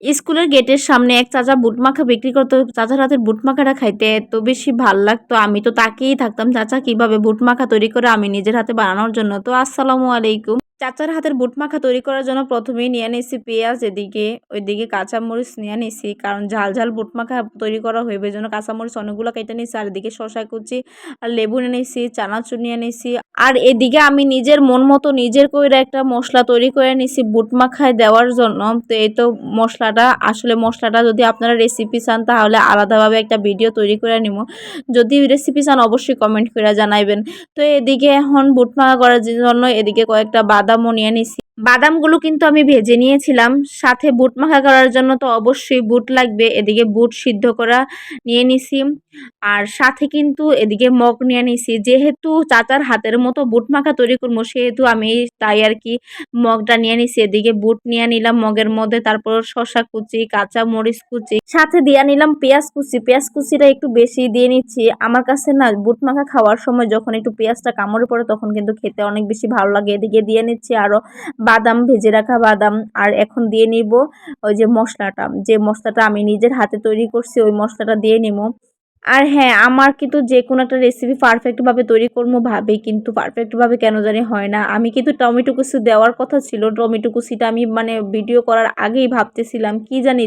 স্কুলের গেটের সামনে এক চাচা বুট মাখা বিক্রি করতো। চাচার হাতের বুট মাখাটা খাইতে এত বেশি ভাল লাগতো। আমি তো তাকিয়েই থাকতাম চাচা কিভাবে বুট মাখা তৈরি করে আমি নিজের হাতে বানানোর জন্য। তো আসসালামু আলাইকুম। চাচার হাতের বুট মাখা তৈরি করার জন্য প্রথমেই নিয়ে নিয়েছি পেঁয়াজ, এদিকে ওইদিকে কাঁচামরিচ নিয়ে নিয়েছি, কারণ ঝাল ঝাল বুট মাখা তৈরি করা হইবে, জন্য কাঁচামরিচ অনেকগুলো কেটে নিয়েছি। আর এদিকে শসা কুচি আর লেবু নিয়ে নিয়েছি, চানাচুর নিয়ে নিয়েছি। আর এদিকে আমি নিজের মন মতো নিজের কইরা একটা মশলা তৈরি করে নিয়েছি বুট মাখায় দেওয়ার জন্য। তো এই তো মশলাটা যদি আপনারা রেসিপি চান তাহলে আলাদাভাবে একটা ভিডিও তৈরি করে নিব। যদি রেসিপি চান অবশ্যই কমেন্ট করে জানাইবেন। তো এদিকে এখন বুট মাখা করার জন্য এদিকে কয়েকটা বাদামও নিয়ে নিছি। বাদামগুলো কিন্তু আমি ভেজে নিয়েছিলাম। সাথে বুট মাখা করার জন্য তো অবশ্যই বুট লাগবে। এদিকে বুট সিদ্ধ করা নিয়ে নিছি। আর সাথে কিন্তু এদিকে মগ নিয়ে নিছি। যেহেতু চাচার হাতের মতো বুট মাখা তৈরি করবো সেহেতু আমি তাই আর কি মগটা নিয়ে নিছি। এদিকে বুট নিয়ে নিলাম মগের মধ্যে, তারপর শসা কুচি, কাঁচা মরিচ কুচি, সাথে দিয়ে নিলাম পেঁয়াজ কুচি। পেঁয়াজ কুচিটা একটু বেশি দিয়ে নিচ্ছি। আমার কাছে না বুট মাখা খাওয়ার সময় যখন একটু পেঁয়াজটা কামড়ে পড়ে তখন কিন্তু খেতে অনেক বেশি ভালো লাগে। এদিকে দিয়ে নিচ্ছি আরও বাদাম, ভেজে রাখা বাদাম। আর এখন দিয়ে নিব ওই যে মশলাটা আমি নিজের হাতে তৈরি করছি, ওই মশলাটা দিয়ে নিব। আর হ্যাঁ, আমার কিন্তু যেকোনো একটা রেসিপি পারফেক্টভাবে তৈরি করবো ভাবি, কিন্তু পারফেক্টভাবে কেন জানি হয় না। আমি কিন্তু টমেটো কুচি দেওয়ার কথা ছিল। টমেটো কুচিটা আমি মানে ভিডিও করার আগেই ভাবতেছিলাম কি জানি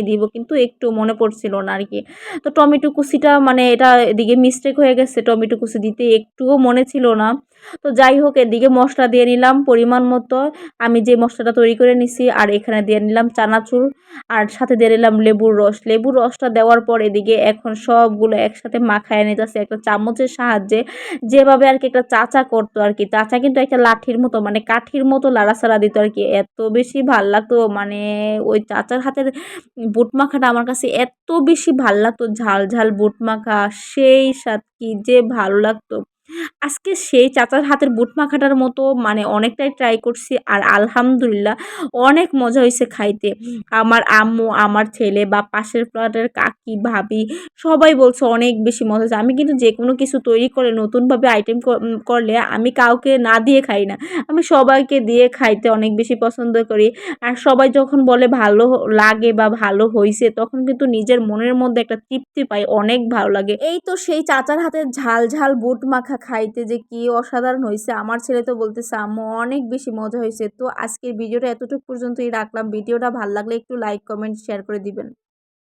দিব, কিন্তু একটু মনে পড়ছিল না আরকি। তো টমেটো কুচিটা মানে এটা এদিকে মিস্টেক হয়ে গেছে, টমেটো কুচি দিতে একটুও মনে ছিল না। তো যাই হোক, এদিকে মসলা দিয়ে নিলাম পরিমাণ মতো। আমি যে মসলাটা তৈরি করে নিছি, আর এখানে দিয়ে নিলাম চানাচুর, আর সাথে দিয়ে দিলাম লেবুর রস। লেবুর রসটা দেওয়ার পর এদিকে এখন সবগুলো একসাথে মাখায় নিতেছি একটা চামচের সাহায্যে। যেভাবে আর কি একটা চাচা করতো আর কি। চাচা কিন্তু একটা লাঠির মতো মানে কাঠির মতো লাড়াচাড়া দিত আর কি। এত বেশি ভাল লাগতো মানে ওই চাচার হাতের বুট মাখাটা আমার কাছে এত বেশি ভাল লাগতো। ঝাল ঝাল বুট মাখা, সেই স্বাদ কি যে ভালো লাগতো। আজকে সেই চাচার হাতের বুট মাখাটার মতো মানে অনেকটাই ট্রাই করছি, আর আলহামদুলিল্লাহ অনেক মজা হইছে খাইতে। আমার আম্মু, আমার ছেলে বা পাশের ফ্ল্যাটের কাকি, ভাবি সবাই বলছে অনেক বেশি মজা হয়েছে। আমি কিন্তু যেকোনো কিছু তৈরি করে নতুনভাবে আইটেম করলে আমি কাউকে না দিয়ে খাই না। আমি সবাইকে দিয়ে খাইতে অনেক বেশি পছন্দ করি। আর সবাই যখন বলে ভালো লাগে বা ভালো হইছে তখন কিন্তু নিজের মনের মধ্যে একটা তৃপ্তি পাই, অনেক ভালো লাগে। এই তো সেই চাচার হাতের ঝাল ঝাল বুট মাখা খাইতে যে কি অসাধারণ হইছে। আমার ছেলে তো বলতেছে আম্মু অনেক বেশি মজা হয়েছে। তো আজকের ভিডিওটা এতটুকু পর্যন্তই রাখলাম। ভিডিওটা ভালো লাগলে একটু লাইক, কমেন্ট, শেয়ার করে দিবেন।